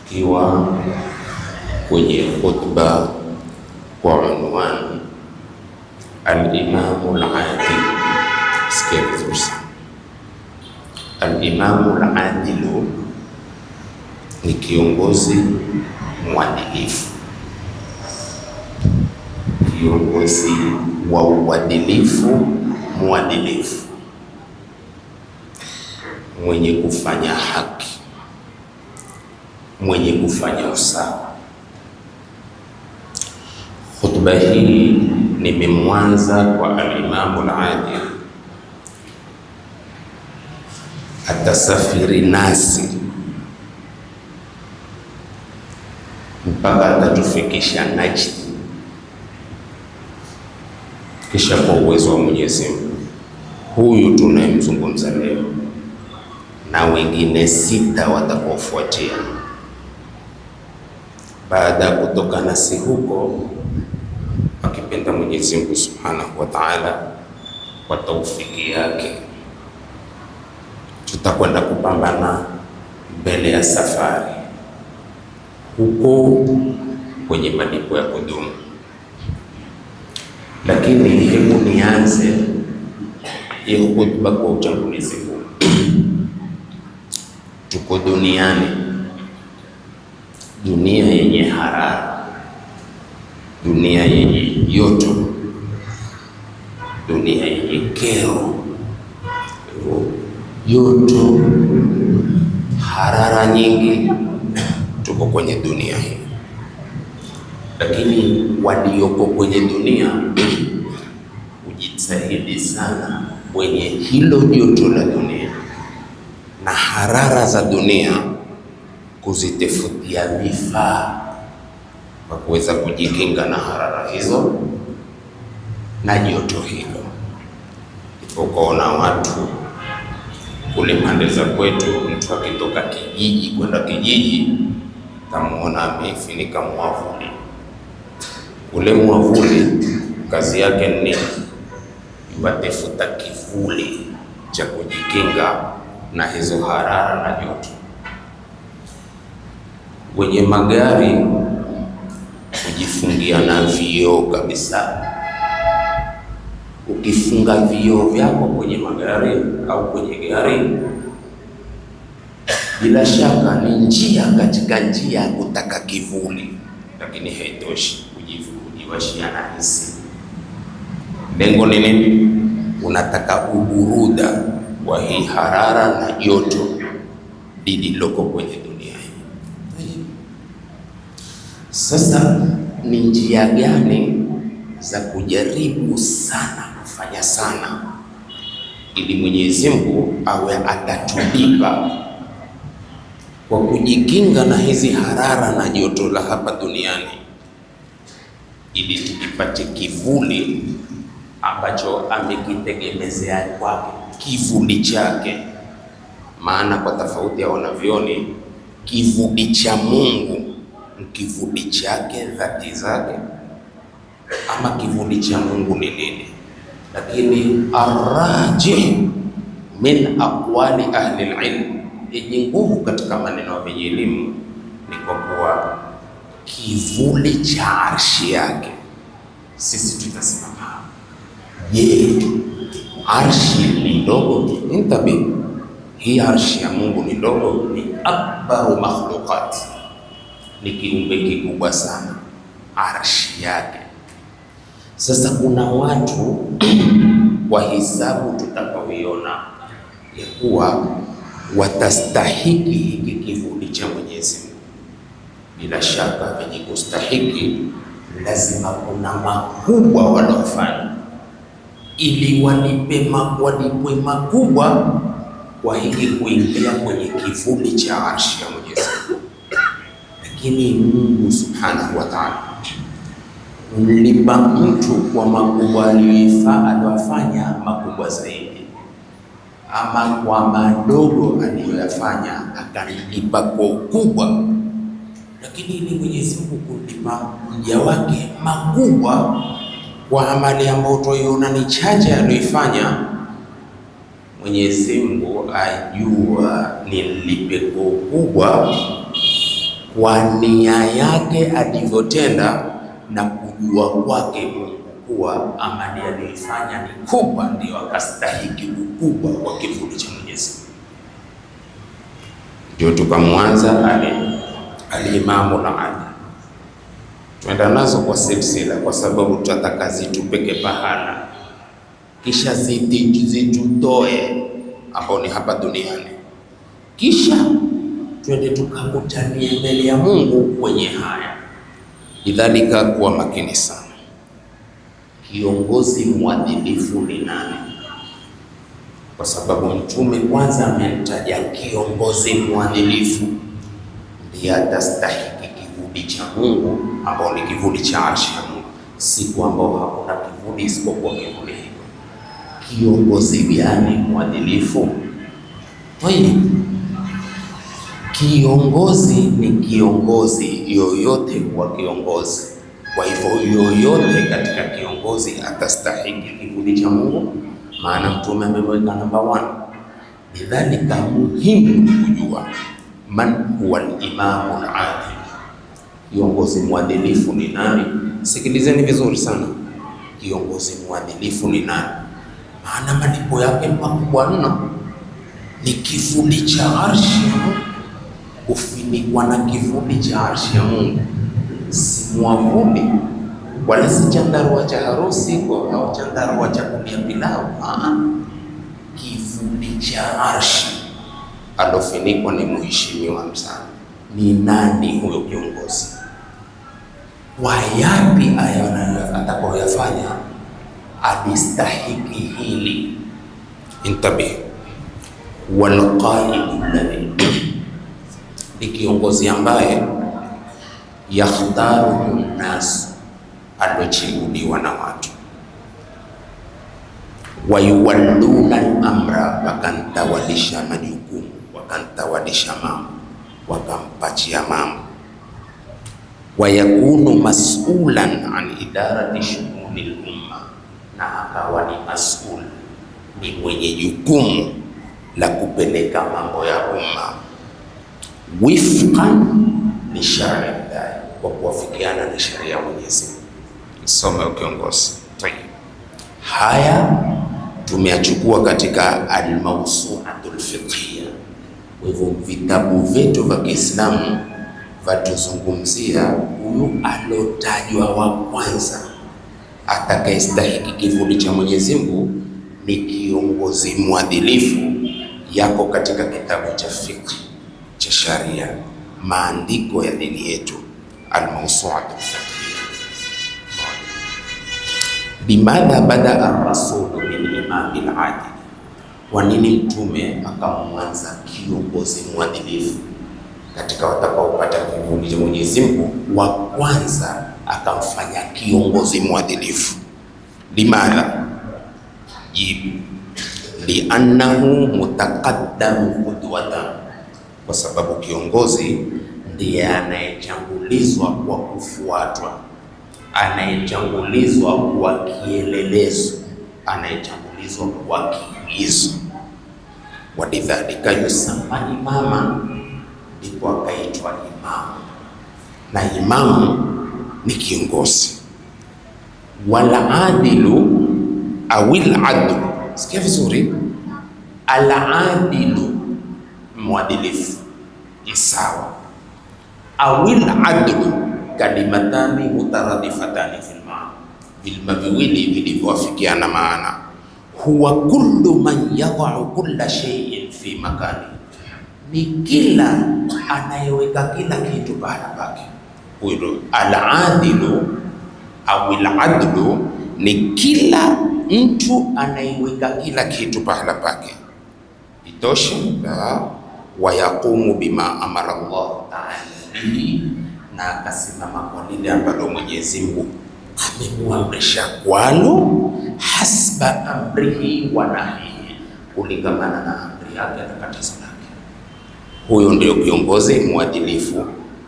tukiwa kwenye khutba kwa unwani al-Imamu al-Adil. Sikia vizuri sana, al-Imamu al-Adilu ni kiongozi mwadilifu, kiongozi wa uadilifu, mwadilifu, mwenye kufanya haki, mwenye kufanya usawa. Khutba hii nimemwanza kwa al-Imamu al-Adil, atasafiri nasi mpaka atatufikisha Najd, kisha kwa uwezo wa Mwenyezi Mungu huyu tunayemzungumza leo na wengine 6 watakaofuatia baada ya kutoka nasi huko, akipenda Mwenyezi Mungu Subhanahu wa Ta'ala, kwa taufiki yake tutakwenda kupambana mbele ya safari huko kwenye malipo ya kudumu. Lakini hebu nianze hii khutba kwa utangulizi huu. Tuko duniani, dunia yenye harara, dunia yenye joto, dunia yenye kero, joto, harara nyingi. Tuko kwenye dunia hii, lakini walioko kwenye dunia hujitahidi sana kwenye hilo joto la dunia na harara za dunia kuzitafutia vifaa kwa kuweza kujikinga na harara hizo na joto hilo. Ukaona watu kule pande za kwetu, mtu akitoka kijiji kwenda kijiji, tamuona amefinika mwavuli. Ule mwavuli kazi yake ni watafuta kivuli cha kujikinga na hizo harara na joto. Wenye magari kujifungia na vioo kabisa. Ukifunga vioo vyako kwenye magari au kwenye gari, bila shaka ni njia katika njia ya kutaka kivuli, lakini haitoshi kujiwashia na hisi. Lengo ni nini? Unataka uburuda wa hii harara na joto lililoko kwenye dunia hii. Sasa ni njia gani za kujaribu sana kufanya sana ili Mwenyezi Mungu awe atatulipa kwa kujikinga na hizi harara na joto la hapa duniani, ili tukipate kivuli ambacho amekitegemezea kwake, kivuli chake. Maana kwa tofauti ya wanavyoni, kivuli cha Mungu ni kivuli chake, dhati zake, ama kivuli cha Mungu ni nini? Lakini arrajih min aqwali ahli alilm, yenye nguvu katika maneno ya wenye elimu, ni kwa kuwa kivuli cha arshi yake. Sisi tutasimama, je, arshi ni ndogo? Intabi, hii arshi ya Mungu ni ndogo? Ni akbaru makhluqat, ni kiumbe kikubwa sana arshi yake. Sasa kuna watu kwa hisabu tutakaoiona ya kuwa watastahiki hiki kivuli cha Mwenyezi Mungu. Bila shaka wenye kustahiki lazima kuna makubwa wanaofanya ili walipwe makubwa kwa hiki kuingia kwenye kivuli cha arshi ya Mwenyezi Mungu. Lakini Mungu Subhanahu wa Ta'ala mlipa mtu kwa makubwa aliyofanya makubwa zaidi, ama kwa madogo aliyoyafanya akamlipa kwa ukubwa. Lakini ili Mwenyezi Mungu kumlipa mja wake makubwa kwa amali ambayo tuiona ni chache aliyoifanya, Mwenyezi Mungu ajua nilipe kwa ukubwa kwa nia yake alivyotenda na kujua kwake Mungu kuwa amali aliyoifanya ni kubwa, ndio akastahiki ukubwa kwa kivuli cha Mwenyezi Mungu. Ndio tukamwanza Al-Imamu al-Adil. Tuenda nazo kwa silsila kwa sababu tutataka zitupeke pahala, kisha zitutoe ambao ni hapa duniani, kisha twende tukakutanie mbele ya Mungu kwenye haya. Lidhalika, kuwa makini sana. Kiongozi mwadilifu ni nani? Kwa sababu Mtume kwanza ametaja kiongozi mwadilifu ndiye atastahiki kivuli cha Mungu, ambao ni kivuli cha arshi ya Mungu, siku ambao hakuna kivuli isipokuwa kivuli hicho. Kiongozi gani mwadilifu? Kiongozi ni kiongozi yoyote kwa kiongozi. Kwa hivyo yoyote katika kiongozi atastahiki kivuli cha Mungu, maana Mtume ameweka namba 1. Lidhalika, muhimu kujua man huwa al-Imamu al-Adil, kiongozi mwadilifu ni nani? Sikilizeni vizuri sana, kiongozi mwadilifu ni nani? Maana malipo yake makubwa mno, ni kivuli cha arshi ya Mungu, kufinikwa na kivuli cha arshi ya Mungu, si mwavuli wala si chandarua cha harusi au chandarua cha kulia pilau. Kivuli cha arshi alofinikwa ni mheshimiwa sana. Ni nani huyo kiongozi? Kwa yapi atakayoyafanya alistahiki hili? Intabih, walqaidu alladhi, ni kiongozi ambaye yakhtaruhu nnas, alochaguliwa na watu, wayuwalluna al-amra, wakantawalisha majukumu, wakantawalisha mambo, wakampachia mambo, wayakunu mas'ulan an idarati shughuli al-umma, na akawa ni mas'ul, ni mwenye jukumu la kupeleka mambo ya umma, wifqan li shar'i Allah, kwa kuwafikiana na sheria ya Mwenyezi Mungu. Soma kiongozi. Haya tumeyachukua katika al-Mawsu'atul Fiqhiyya. Kwa hivyo vitabu vyetu vya Kiislamu vatuzungumzia huyu alotajwa wa kwanza atakayestahiki kivuli cha Mwenyezi Mungu ni kiongozi mwadilifu, yako katika kitabu cha fiqh cha sharia, maandiko ya dini yetu, al-Mawsu'atul Fiqhiyya. Bimadha bada ar-rasul bil imam al-adil, kwa nini Mtume akamwanza kiongozi mwadilifu katika watakaopata kivuli cha Mwenyezi Mungu? Wa kwanza akamfanya kiongozi mwadilifu. Limadha? Jibu, liannahu mutaqaddamu qudwatan, kwa sababu kiongozi ndiye anayechangulizwa kwa kufuatwa, anayechangulizwa kwa kielelezo, anayechangulizwa kwa kiigizo. Walidhalika yusama imama, ndipo akaitwa imamu, na imamu ni kiongozi. Wala adilu awil adlu, sikia vizuri, al-adilu mwadilifu, isawa, awil adlu kalimatani mutaradifatani fil maana, vilima viwili vilivyoafikiana maana. Huwa kullu man yadau kulla shay'in fi makani, ni kila anayeweka kila kitu pahala pake. Huyo al-adilu au al-adlu ni kila mtu anayeweka kila kitu pahala pake. Itoshe, wayaqumu bima amara Allah ta'ala bihi, na akasimama kwa lile ambalo Mwenyezi Mungu amemuamrisha kwalo, hasba amrihi wa nahyihi, kulingamana na amri yake na katazo lake. Huyo ndio kiongozi mwadilifu.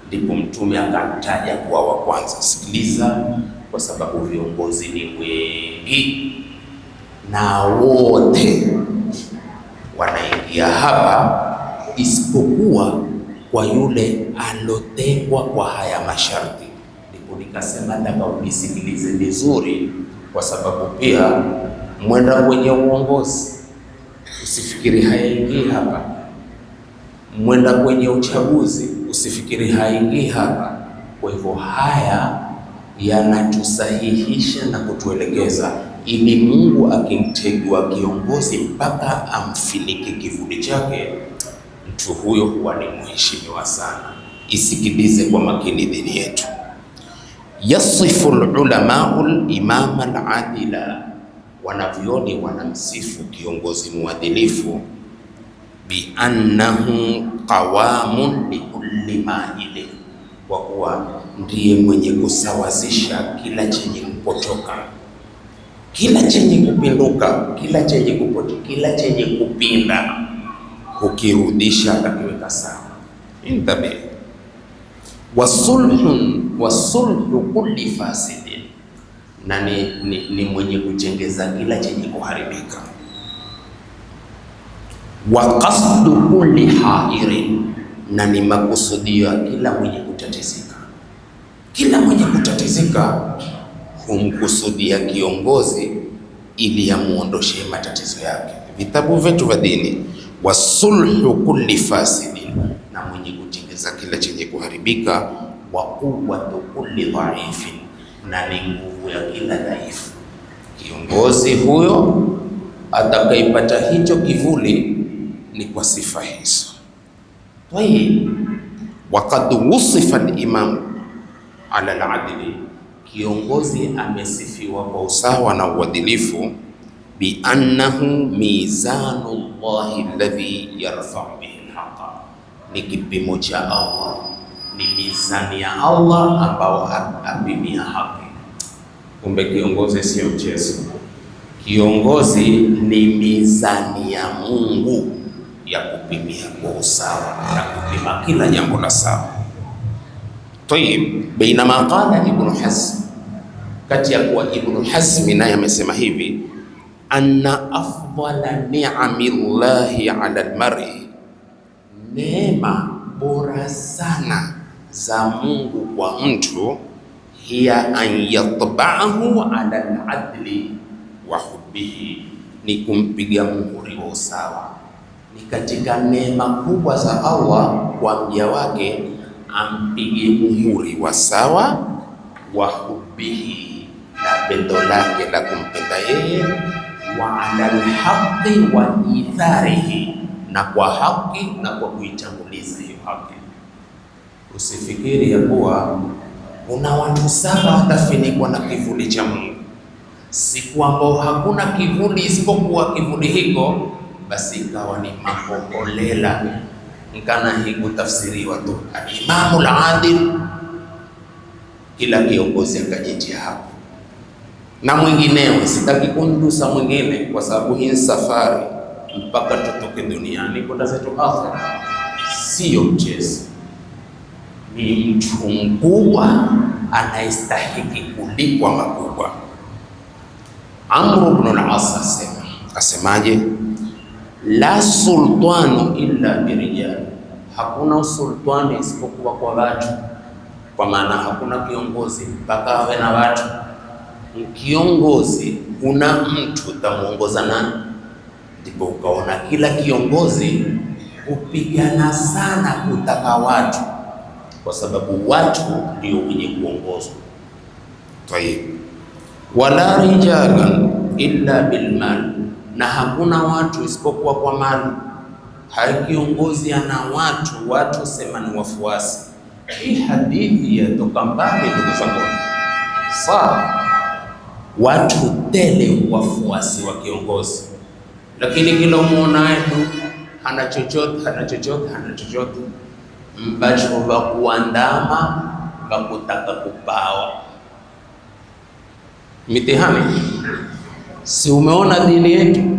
Ndipo Mtume akamtaja kuwa wa kwanza. Sikiliza, kwa sababu viongozi ni wengi na wote wanaingia hapa, isipokuwa kwa yule alotengwa kwa haya masharti. Ndipo nikasema nataka unisikilize vizuri, kwa sababu pia mwenda kwenye uongozi usifikiri hayaingii hapa, mwenda kwenye uchaguzi usifikiri haingii hapa. Kwa hivyo haya yanatusahihisha na kutuelekeza, ili Mungu akimtegua kiongozi mpaka amfinike kivuli chake, mtu huyo huwa ni mheshimiwa sana. Isikilize kwa makini dini yetu. Yasifu ulamau limama aladila, wanavyoni wanamsifu kiongozi mwadilifu, biannahu qawamun likulli maili, kwa kuwa ndiye mwenye kusawazisha kila chenye kupotoka, kila chenye kupinduka, kila chenye kupotoka, kila chenye kupinda, ukirudisha akakiweka sawa. Intabe wasulhu kulli fasidin, na ni mwenye kuchengeza kila chenye kuharibika. Wa qasdu kulli hairin, na ni makusudio ya kila mwenye kutatizika. Kila mwenye kutatizika humkusudia kiongozi ili amuondoshe matatizo yake. Vitabu vyetu vya dini, wasulhu kulli fasidin, na mwenye kuchengeza kila chenye kuharibika. Wa quwwatu kulli dhaifin, na ni nguvu ya kila dhaifu. Kiongozi huyo atakaipata hicho kivuli ni kwa sifa hizo. Tayeb, waqad wusifa al-imam ala al-adli, kiongozi amesifiwa kwa usawa na uadilifu, bi annahu mizanu llahi alladhi yarfa'u bihi al-haqa, ni kipimo cha Allah, ni mizani ya Allah ambao apimia haki. Kumbe kiongozi sio mchezo. Kiongozi ni mizani ya Mungu ya kupimia kwa usawa na kupima kila jambo la sawa. Tayib, bainama qala Ibn Hazm, kati ya kuwa Ibn Hazm naye amesema hivi, anna afdala ni'amillahi ala almar'i, neema bora sana za Mungu kwa mtu, hiya an yatba'ahu ala al-adli wa hubbihi, ni kumpiga muhuri wa usawa. Ni katika neema kubwa za Allah kwa mja wake ampige muhuri wa sawa, wa hubbihi, na pendo lake la kumpenda yeye, wa ala al-haqqi wa itharihi, na kwa haki na kwa kuitanguliza hiyo haki. Usifikiri ya kuwa kuna watu saba watafinikwa na kivuli cha Mungu, siku ambao hakuna kivuli isipokuwa kivuli hiko, basi ikawa ni makokolela nkana hii kutafsiriwa tu al-imamu al-adil, kila kiongozi akajitia hapo na mwingineo. Sitaki kundusa mwingine, kwa sababu hii safari mpaka tutoke duniani kwenda zetu akhera sio mchezo. Ni mtu mkubwa anayestahiki kulipwa makubwa. Amr ibn al-As asemaje? La sultanu illa birijal, hakuna usultani isipokuwa kwa watu. Kwa maana hakuna kiongozi mpaka awe na watu. Kiongozi una mtu utamuongoza nani? Ndipo ukaona kila kiongozi hupigana sana kutaka watu, kwa sababu watu ndio wenye kuongozwa. Tayeb, wala rijalan illa bilmal, na hakuna watu isipokuwa kwa mali. Hai kiongozi ana watu sema ni wafuasi. Hii hadithi yatoka mbali ndugu zangu. Sawa, watu tele wafuasi wa kiongozi, lakini kila muonaye hana chochote mbacho wa kuandama wa kutaka kupawa mitihani. Si umeona dini yetu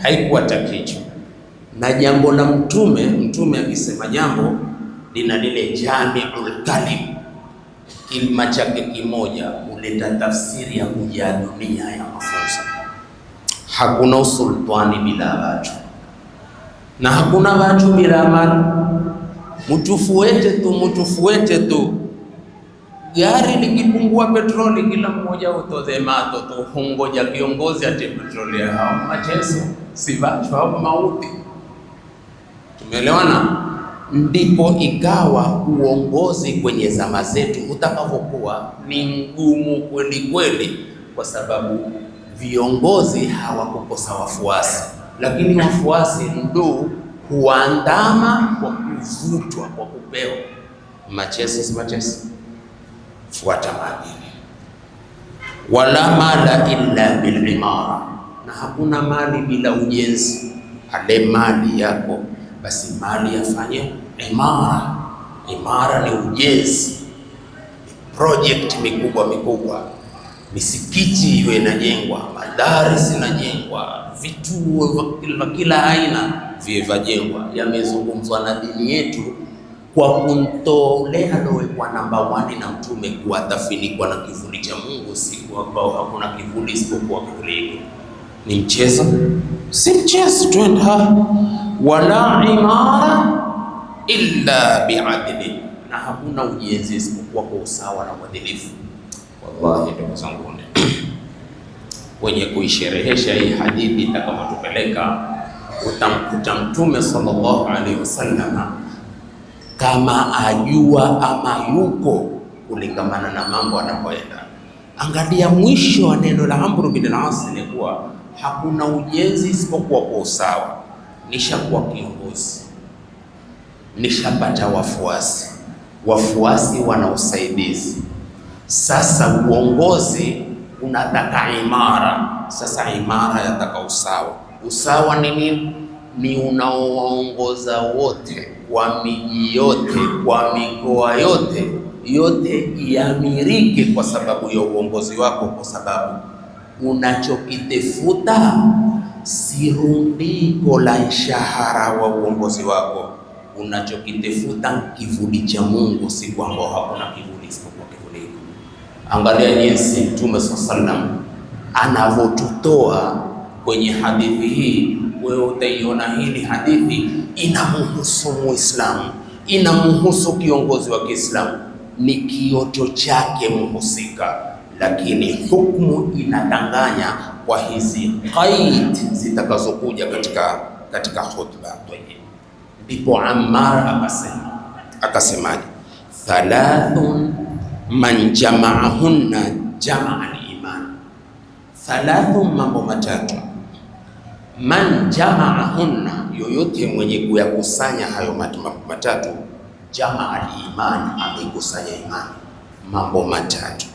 haikuwa takicho na jambo la mtume akisema jambo lina lile jamiul kalim, kilima chake kimoja huleta tafsiri ya kujaa dunia ya mafunzo. Hakuna usultani bila watu, na hakuna watu bila mali. Mtufuete tu. Gari likipungua petroli, kila mmoja utoze mato tu, hungoja kiongozi ate petroli hao machezo sivacho mauti. Tumeelewana? Ndipo ikawa uongozi kwenye zama zetu utakapokuwa ni mgumu kweli kweli, kwa sababu viongozi hawakukosa wafuasi, lakini wafuasi ndo huandama kwa kuvutwa, kwa kupewa machezo. Fuata maadili. Wala mala illa bil imara, na hakuna mali bila ujenzi. Ale mali yako basi mali yafanye imara. Imara ni ujenzi, project mikubwa, misikiti iwe inajengwa, madaris inajengwa, vituo vya kila aina vijengwa. Yamezungumzwa na dini yetu kwa kuntolea lowekwa namba 1 na Mtume, kuwatafinikwa na kivuli cha Mungu, siku ambao hakuna kivuli isipokuwa kivuli. Ni mchezo? Si mchezo. Twenda wala imara illa bi'adli, na hakuna ujenzi isipokuwa kwa usawa na uadilifu. Wallahi ndugu zangu, wenye kuisherehesha hii hadithi itakamatupeleka, utamkuta Mtume sallallahu alaihi wasallam kama ajua ama yuko kulingamana na mambo anapoenda. Angalia mwisho wa neno la Amr bin al-As ni kuwa hakuna ujenzi isipokuwa kwa usawa. Nishakuwa kiongozi, nishapata wafuasi wana usaidizi. Sasa uongozi unataka imara. Sasa imara yataka usawa. Usawa ni nini? Ni unaowaongoza wote kwa miji yote, kwa mikoa yote iamirike kwa sababu ya uongozi wako, kwa sababu unachokitefuta si rundiko la mshahara wa uongozi wako. Unachokitefuta kivuli cha Mungu, si kwamba hakuna kivuli isipokuwa kivuli. Angalia jinsi Mtume sallam anavyotutoa kwenye hadithi hii. Wewe utaiona hili hadithi inamhusu Muislamu, inamhusu kiongozi wa Kiislamu, ni kioto chake mhusika, lakini hukumu inadanganya kwa hizi qaid zitakazokuja katika khutba. Ndipo Ammar akasemaje? Thalathun man jama'ahunna jama'a al-iman. Thalathun, mambo matatu. Man jama'ahunna, yoyote mwenye kuyakusanya hayo mambo matatu, jamaa al-iman, amekusanya imani. Mambo matatu,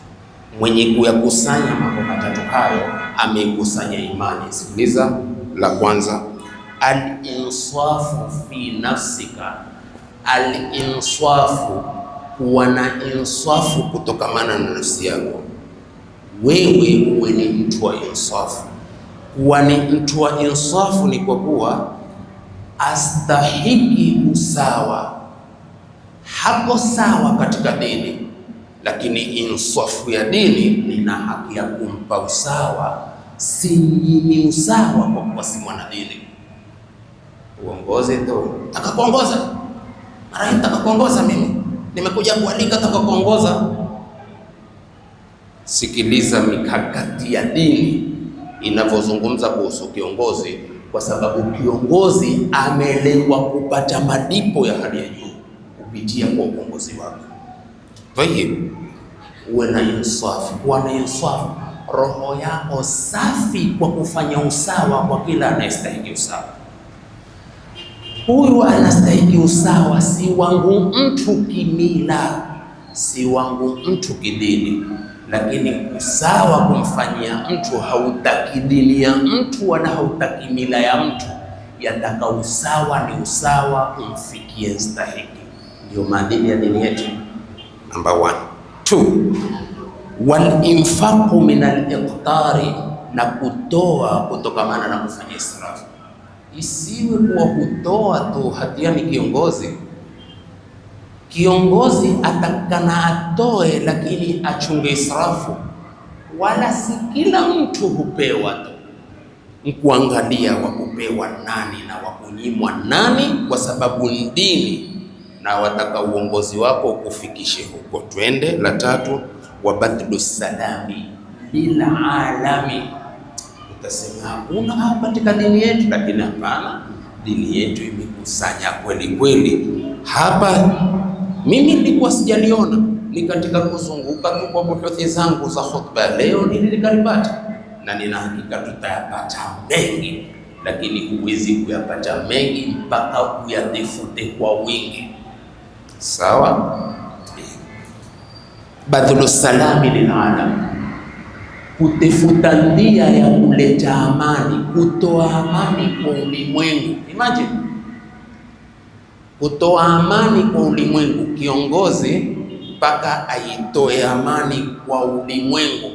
mwenye kuyakusanya mambo matatu hayo amekusanya imani. Sikiliza, la kwanza, al-insafu fi nafsika. Al-insafu, kuwa na insafu kutokamana na nafsi yako. Wewe uwe ni mtu wa insafu. Kuwa ni mtu wa insafu ni kwa kuwa astahiki usawa, hapo sawa katika dini, lakini insafu ya dini nina haki ya kumpa usawa, si nyimi usawa kwa kuwa si mwana dini. Uongozi tu takakuongoza, mara nitakakuongoza mimi, nimekuja kualika takakuongoza. Sikiliza mikakati ya dini inavyozungumza kuhusu kiongozi, kwa sababu kiongozi ameelewa kupata malipo ya hali ya juu kupitia kwa uongozi wake. Kwa hiyo uwe na insafu, kuwa na insafu, roho yako safi kwa kufanya usawa kwa kila anayestahili usawa. Huyu anastahili usawa, si wangu mtu kimila, si wangu mtu kidini, lakini usawa kumfanyia mtu, hautaki dini ya mtu wala hautaki mila ya mtu, yataka usawa ni usawa umfikie stahiki. Ndio maadili ya dini yetu. Number 1. 2, wal infaqu min al-iqtari, na kutoa kutokamana na kufanya israfu. Isiwe kuwa kutoa tu hatiani kiongozi. Kiongozi atakana atoe, lakini achunge israfu. Wala si kila mtu hupewa tu, mkuangalia wa kupewa nani na wa kunyimwa nani, kwa sababu dini na wataka uongozi wako ukufikishe huko. Twende la tatu, wa badlu salami lil alami. Utasema hakuna katika dini yetu, lakini hapana, dini yetu imekusanya kweli kweli. Hapa mimi nilikuwa sijaliona, ni katika kuzunguka tu kwa buhuthi zangu za khutba leo nilikalipata, na nina hakika tutayapata mengi, lakini huwezi kuyapata mengi mpaka uyatafute kwa wingi. Sawa? Badhlu salami lilalam, kutafuta njia ya kuleta amani, kutoa amani kwa ulimwengu. Imagine kutoa amani kwa ulimwengu, kiongozi mpaka aitoe amani kwa ulimwengu.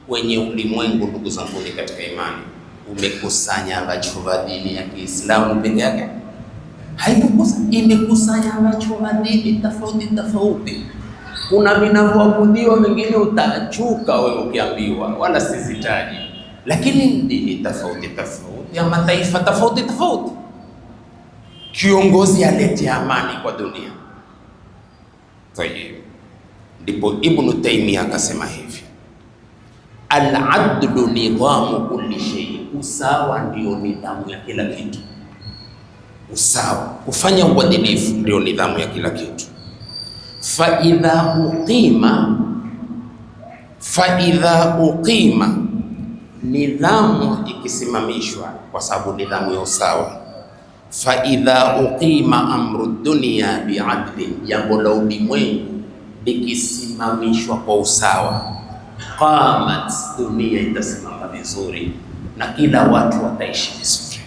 Kwenye ulimwengu, ndugu zangu katika imani, umekusanya watu wa dini ya Kiislamu peke yake? Haikukusanya, imekusanya watu wa dini tofauti tofauti. Kuna vinavyoabudiwa vingine utachuka wewe ukiambiwa, wala sizitaji, lakini dini tofauti tofauti ya mataifa tofauti tofauti. Kiongozi alete amani kwa dunia. Tayeb, ndipo Ibn Taymiyyah akasema hivi, al-adlu nidhamu kulli shay, usawa ndio nidhamu ya kila kitu. Usawa, kufanya uadilifu ndio nidhamu ya kila kitu. Fa idha uqima, nidhamu ikisimamishwa, kwa sababu nidhamu ya usawa. Fa idha uqima amru dunya bi'adli, jambo la ulimwengu likisimamishwa kwa usawa, qamat, dunia itasimama vizuri na kila watu wataishi vizuri.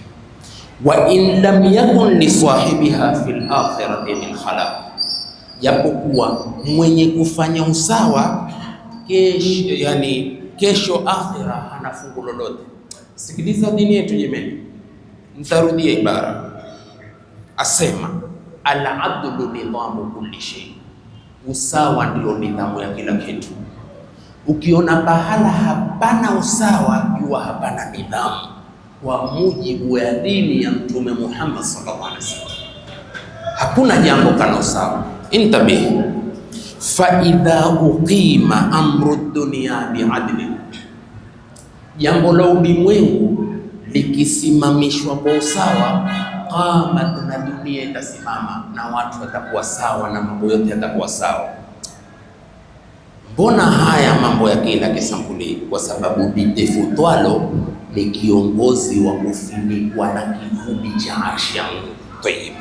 Wa in lam yakun li sahibiha fil akhirati min khalaq, japokuwa mwenye kufanya usawa kesho, yani kesho akhira hana fungu lolote. Sikiliza dini yetu jemeni, mtarudia ibara, asema al-adlu nidhamu kulli shay, usawa ndio nidhamu ya kila kitu. Ukiona pahala hapana usawa, jua hapana nidhamu kwa mujibu wa dini ya Mtume Muhammad sallallahu alaihi wasallam. Hakuna jambo kana usawa. Intabih, fa idha uqima amru dunya bi'adli, jambo la ulimwengu likisimamishwa kwa usawa, qamat, na dunia itasimama na watu watakuwa sawa na mambo yote yatakuwa sawa. Mbona haya mambo ya kila kisampuli? Kwa sababu litafutwalo ni kiongozi wa kufunikwa na kivuli cha arshi ya Mungu. Tayeb,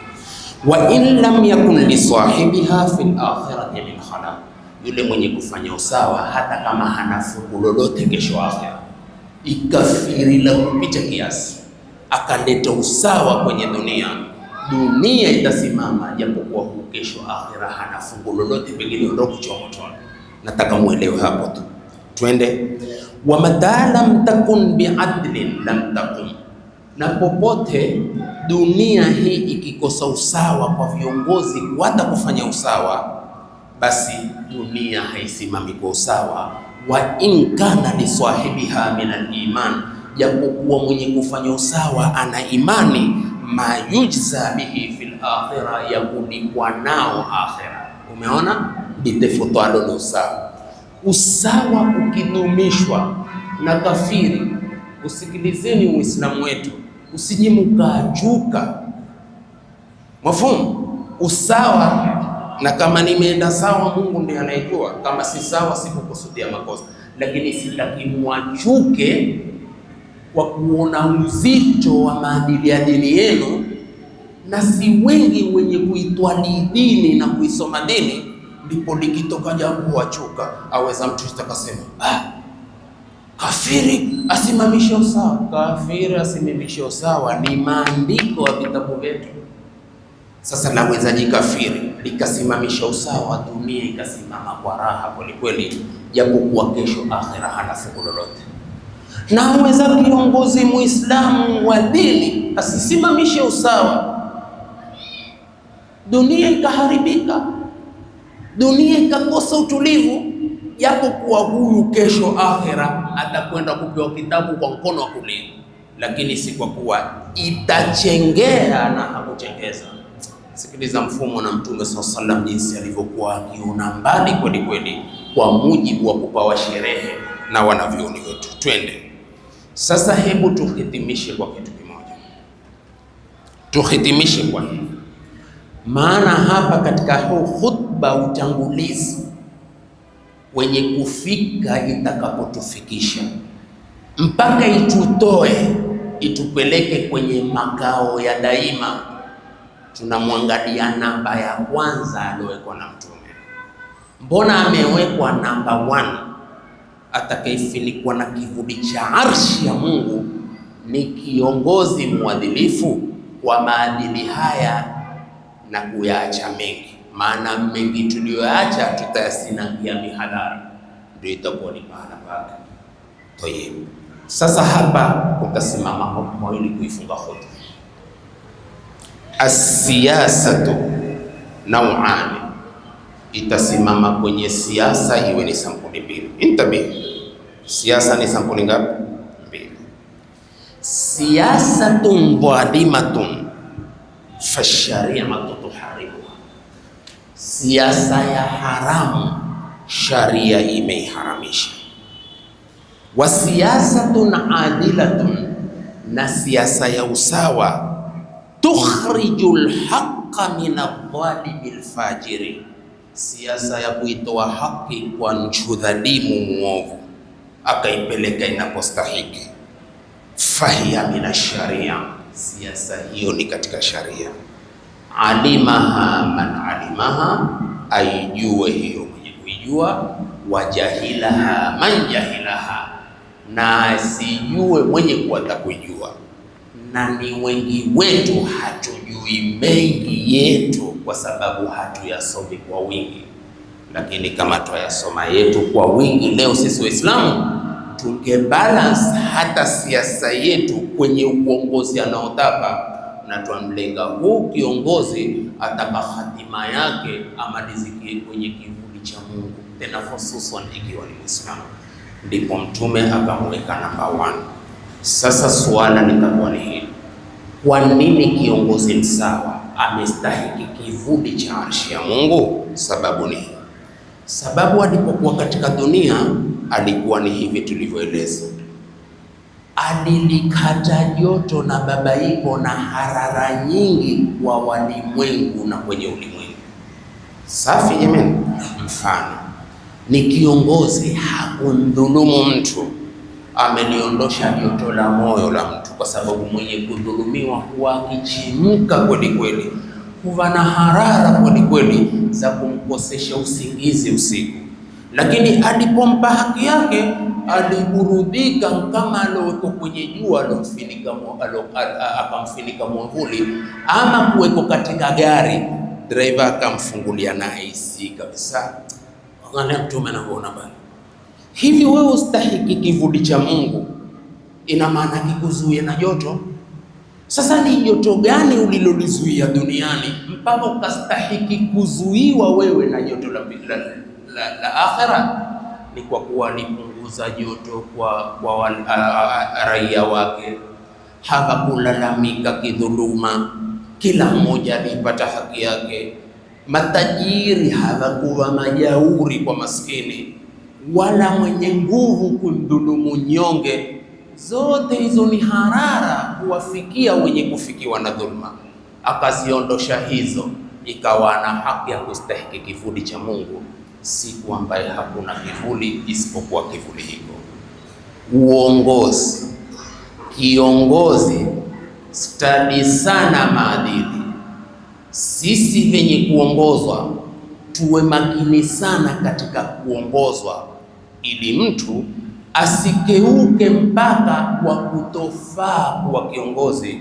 wa in lam yakun li sahibiha fil akhirati min khalaq, yule mwenye kufanya usawa hata kama hana fungu lolote kesho akhira, ikafiri la kupita kiasi, akaleta usawa kwenye dunia, dunia itasimama, japokuwa kesho akhira hana fungu lolote, pengine ndio kuchoma moto. Nataka muelewe hapo tu. Twende, wa madalam takun bi'adlin lam takun, na popote dunia hii ikikosa usawa kwa viongozi hata kufanya usawa, basi dunia haisimami kwa usawa. Wa in kana li sahibiha min al-iman, japokuwa mwenye kufanya usawa ana imani, ma yujza bihi fil akhirah, yakulipwa nao akhira. Umeona, bitafutalo ni usawa. Usawa ukidumishwa na kafiri, usikilizeni Uislamu wetu, usijimukajuka. Mafhumu? Usawa, na kama nimeenda sawa Mungu ndiye anayejua, kama si sawa sikukusudia makosa, lakini sitaki mwachuke kwa kuona uzito wa maadili ya dini yenu, na si wengi wenye kuitwali dini na kuisoma dini, ndipo likitoka jambo wachuka. Aweza mtu atakasema kafiri asimamishe usawa. Kafiri asimamishe usawa ni maandiko ya vitabu vyetu. Sasa nawezaje kafiri likasimamisha usawa, dunia ikasimama kwa raha kweli kweli, japokuwa kesho akhira hana fungu lolote? Na aweza kiongozi Muislamu wa dini asisimamishe usawa, dunia ikaharibika, dunia ikakosa utulivu, japokuwa huyu kesho akhira atakwenda kupewa kitabu kwa mkono wa kulia, lakini si kwa kuwa itachengea na hakuchengeza. Sikiliza mfumo na Mtume sallallahu alaihi wasallam jinsi alivyokuwa akiona mbali kweli kweli, kwa mujibu wa kupawa sherehe na wanavyoni wetu. Twende sasa, hebu tuhitimishe kwa kitu kimoja, tuhitimishe kwa hivi. Maana hapa katika khutba utangulizi wenye kufika itakapotufikisha mpaka itutoe itupeleke kwenye makao ya daima, tunamwangalia namba ya kwanza aliyowekwa na Mtume. Mbona amewekwa namba 1? Atakayefinikwa na kivuli cha arshi ya Mungu ni kiongozi mwadilifu kwa maadili haya na kuyaacha mengi, maana mengi tuliyoacha tutayasinagia mihadhara, ndio itakuwa ni maana pake. Tayeb, sasa hapa utasimama mawili kuifunga khutba. As-siyasatu nau'ani, itasimama kwenye siasa iwe ni sampuli mbili. Intabi, siasa ni sampuli ngapi? Mbili. Siyasatun dhalimatun fashari'atu tuharibuha, siasa ya haramu sharia imeiharamisha. Wa siyasatun adilatun, na siasa ya usawa, tukhrijul haqqa min adh-dhalimi al-fajiri, siasa ya kuitoa haki kwa mchudhalimu muovu akaipeleka inapostahiki. Fahiya min ash-sharia, siasa hiyo ni katika sharia. Alimaha man alimaha, aijue hiyo mwenye kuijua. Wajahilaha man jahilaha, na asijue mwenye kuwata kujua. Na ni wengi wetu hatujui mengi yetu kwa sababu hatuyasomi kwa wingi, lakini kama tuyasoma yetu kwa wingi leo sisi Waislamu tungebalance hata siasa yetu kwenye uongozi anaotaka, na tuamlenga huu kiongozi ataka hatima yake amalizikie kwenye kivuli cha Mungu, tena hususan ikiwa ni Muislamu. Ndipo Mtume akamweka namba 1. Sasa suala litakuwa ni hili: kwa nini kiongozi msawa amestahiki kivuli cha arshi ya Mungu? Sababu ni hii. Sababu alipokuwa katika dunia alikuwa ni hivi tulivyoeleza, alilikata joto na babaiko na harara nyingi kwa walimwengu na kwenye ulimwengu. Safi jamani. Mfano ni kiongozi hakundhulumu mtu, ameliondosha joto la moyo la mtu, kwa sababu mwenye kudhulumiwa huwa akichimka kweli kweli, huwa na harara kweli kweli za kumkosesha usingizi usiku. Lakini alipompa haki yake aliburudika kama aloweko kwenye jua akamfinika mwavuli, ama kuweko katika gari driver akamfungulia na AC kabisa. Angalia Mtume anaona bali hivi, wewe ustahiki kivuli cha Mungu, ina maana kikuzuie na joto. Sasa ni joto gani ulilolizuia duniani mpaka ukastahiki kuzuiwa wewe na joto la akhera? Ni kwa kuwa alipunguza joto kwa raia wake, hawakulalamika kidhuluma, kila mmoja alipata haki yake. Matajiri hawakuwa majauri kwa maskini, wala mwenye nguvu kumdhulumu nyonge. Zote hizo ni harara kuwafikia wenye kufikiwa na dhulma. Akaziondosha hizo, ikawa na haki ya kustahiki kivuli cha Mungu, siku ambaye hakuna kivuli isipokuwa kivuli hiko. Uongozi, kiongozi stadi sana maadili. Sisi venye kuongozwa tuwe makini sana katika kuongozwa, ili mtu asikeuke mpaka kwa kutofaa kuwa kiongozi,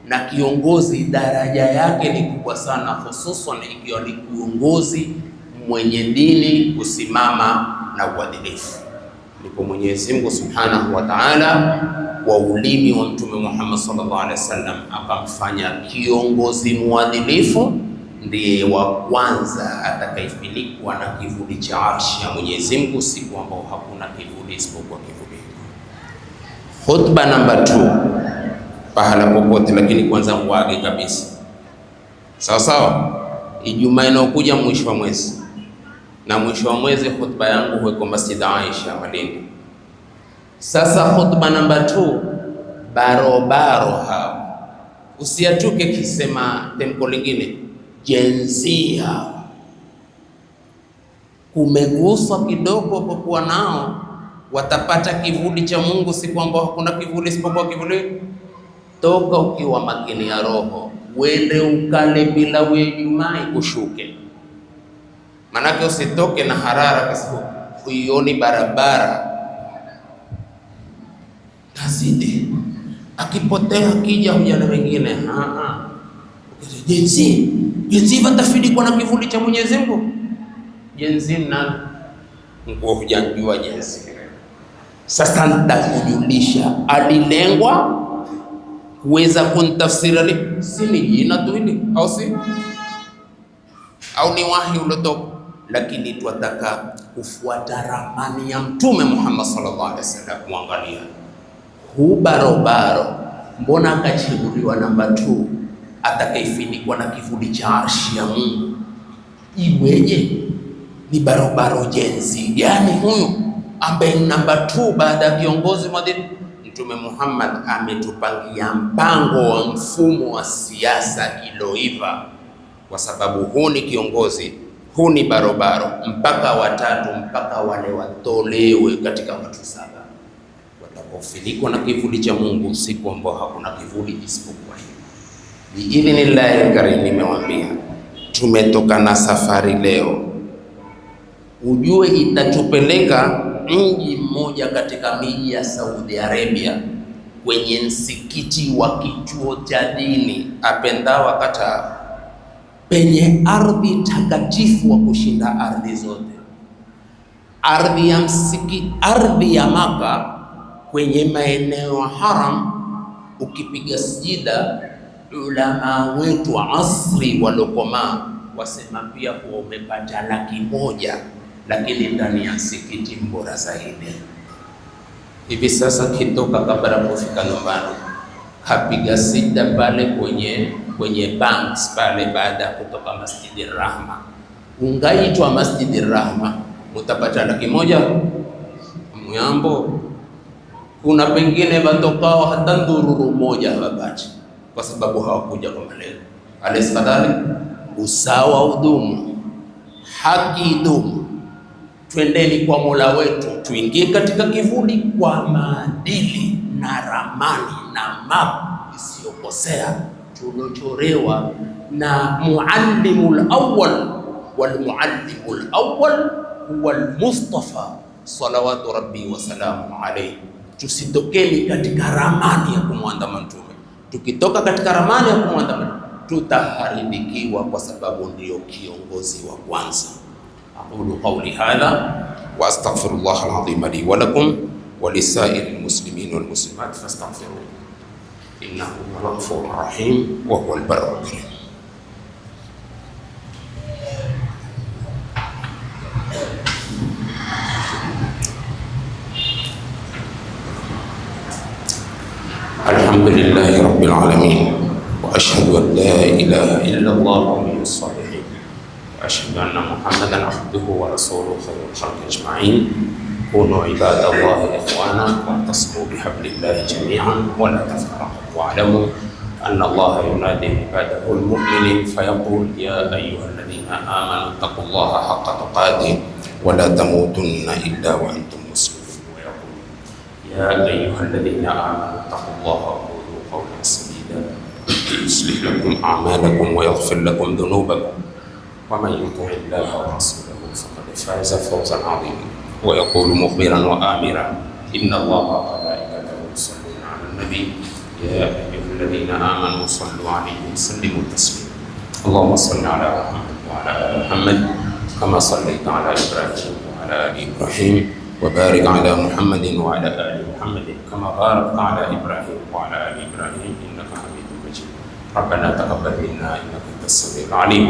na kiongozi daraja yake ni kubwa sana, hususan ikiwa ni kiongozi mwenye dini, kusimama na uadilifu. Ndipo Mwenyezi Mungu Subhanahu wa Ta'ala kwa ulimi wa Mtume Muhammad sallallahu alaihi wasallam akamfanya kiongozi mwadilifu ndiye wa kwanza atakayefinikwa na kivuli cha arshi ya Mwenyezi Mungu, siku ambao hakuna kivuli isipokuwa kivuli. Khutba namba 2 pahala popote, lakini kwanza uage kabisa. sawa sawa. Ijumaa inayokuja mwisho wa mwezi, na mwisho wa mwezi khutba yangu huko Masjid Aisha Malindi. Sasa khutba namba 2, barobaro hao, usiatuke kisema temko lingine jenzia, kumeguswa kidogo kwa kuwa nao watapata kivuli cha Mungu, si kwamba hakuna kivuli isipokuwa kivuli. Toka ukiwa makini ya roho, uende ukale bila we Ijumaa ikushuke. Manake usitoke na harara kwa kuioni barabara tazidi, akipotea akija vijana wengine jenzi watafidikwa na kivuli cha Mwenyezi Mungu. Jenzi na nguo hujajua jenzi. Sasa nitakujulisha alilengwa kuweza kuntafsira li si ni jina tu hili au si au ni wahi ulotoka, lakini twataka kufuata ramani ya Mtume Muhammad sallallahu alaihi wasallam. Muangalia huu barobaro, mbona akachaguliwa namba 2 atakaifinikwa na kivuli cha arshi ya Mungu? Iweje? Ni barobaro jenzi gani huyu ambaye namba 2 baada ya kiongozi mwadili? Mtume Muhammad ametupangia mpango wa mfumo wa siasa iloiva, kwa sababu huu ni kiongozi, huu ni barobaro, mpaka watatu, mpaka wale watolewe katika watu 7 watakaofinikwa na kivuli cha Mungu, siku ambao hakuna kivuli isipokuwa hiyo. Biidhnillahi karim, nimewambia tumetoka na safari leo, ujue itatupeleka mji mmoja katika miji ya Saudi Arabia, kwenye msikiti wa kituo cha dini apendao akata, penye ardhi takatifu wa kushinda ardhi zote, ardhi ya msikiti, ardhi ya Maka, kwenye maeneo haram. Ukipiga sijida, ulama wetu wa asri walokoma wasema pia kuwa umepata 100,000, lakini ndani ya msikiti mbora zaidi. Hivi sasa kitoka kabla kufika nyumbani, kapiga sijida pale kwenye banks pale, baada ya kutoka Masjidi Rahma, ungaitwa Masjidi Rahma, utapata 100,000 Muyambo. Kuna pengine watokao hata ndururu moja hawapati, kwa sababu hawakuja kwa malengo. Alisikadari usawa udumu, haki idumu. Twendeni kwa Mola wetu, tuingie katika kivuli kwa maadili na ramani na map isiyokosea tulochorewa na muallimul awwal wal muallimul awwal huwa al-Mustafa salawatu rabbi wa salamu alayhi. Tusitokeni katika ramani ya kumwandama Mtume. Tukitoka katika ramani ya kumwandama tutaharibikiwa, kwa sababu ndio kiongozi wa kwanza. Aqulu qawli hadha wa astaghfirullah al-azim li wa lakum wa lisairil muslimin wal muslimat fastaghfiruhu innahu huwal ghafurur rahim wa huwal barrul karim. Alhamdulillahi rabbil alamin wa ashhadu an la ilaha illa Allah waliyyu salihin wa ashhadu anna Muhammadan abduhu wa rasuluhu khairul khalqi ajma'in. Kunu ibadallahi ikhwana wa'tasimu bihablillahi jami'an wa la tafarraqu wa'lamu anna Allaha yunadi ibadahu al-mu'minin fayaqul ya ayyuhalladhina amanu taqullaha haqqa tuqatih wa la tamutunna illa wa antum muslimun. Wa yaqul ya ayyuhalladhina amanu taqullaha wa qulu qawlan sadida yuslih lakum a'malakum wa yaghfir lakum dhunubakum wa man yuti' Allaha wa rasulahu faqad faza fawzan 'azima. ويقول مخبرا وآمرا إن الله وملائكته يصلون على النبي يا أيها الذين آمنوا صلوا عليه وسلموا تسليما. اللهم صل على محمد وعلى آل محمد كما صليت على إبراهيم وعلى آل إبراهيم وبارك على محمد وعلى آل محمد كما باركت على إبراهيم وعلى آل إبراهيم إنك حميد مجيد. ربنا تقبل منا إنك أنت السميع العليم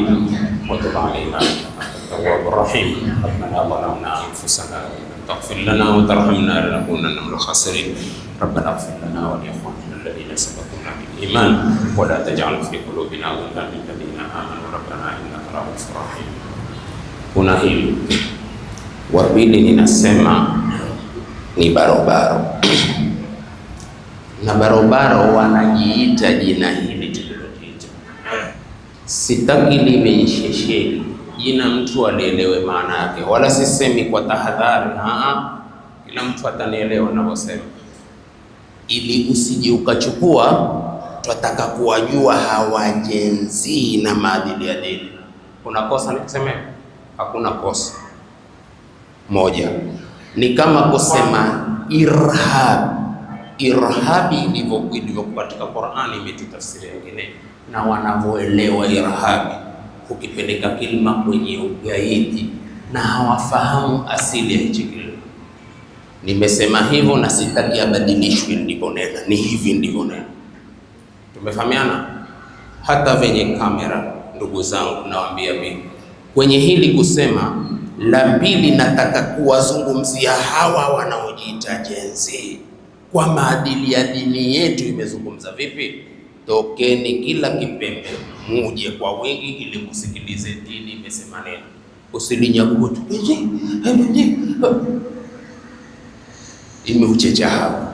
وتب علينا إنك أنت التواب الرحيم. ربنا ظلمنا أنفسنا وإن لم تغفر لنا وترحمنا لنكونن من الخاسرين. ربنا اغفر لنا ولإخواننا alladhina sabaquna bil iman wa la taj'al fi qulubina ghillan lil ladhina amanu rabbana innaka ra'ufur rahim. Kuna hili wa pili, ninasema ni barobaro na barobaro wanajiita jina hili tulilojiita, sitaki liwe shesheli jina mtu alielewe maana yake, wala sisemi kwa tahadhari. Kila mtu atanielewa ninavyosema, ili usije ukachukua tunataka kuwajua hawajenzii na maadili ya dini. Kuna kosa nikuseme? Hakuna kosa. Moja ni kama kusema irhabi ilivyo katika Qur'ani imetafsiri nyingine na wanavyoelewa irhabi, ukipeleka kilima kwenye ugaidi na hawafahamu asili ya hicho kilima. Nimesema hivyo na sitaki abadilishwe nilivyonena, ni hivi ndivyo nena. Tumefahamiana? Hata venye kamera, ndugu zangu, nawaambia mimi kwenye hili kusema la pili, nataka kuwazungumzia hawa wanaojiita jenzi kwa maadili ya dini yetu. Imezungumza vipi? Tokeni kila kipembe, muje kwa wingi ili kusikilize dini imesema nini. Usilinyakuo tu imeuchecha hapo.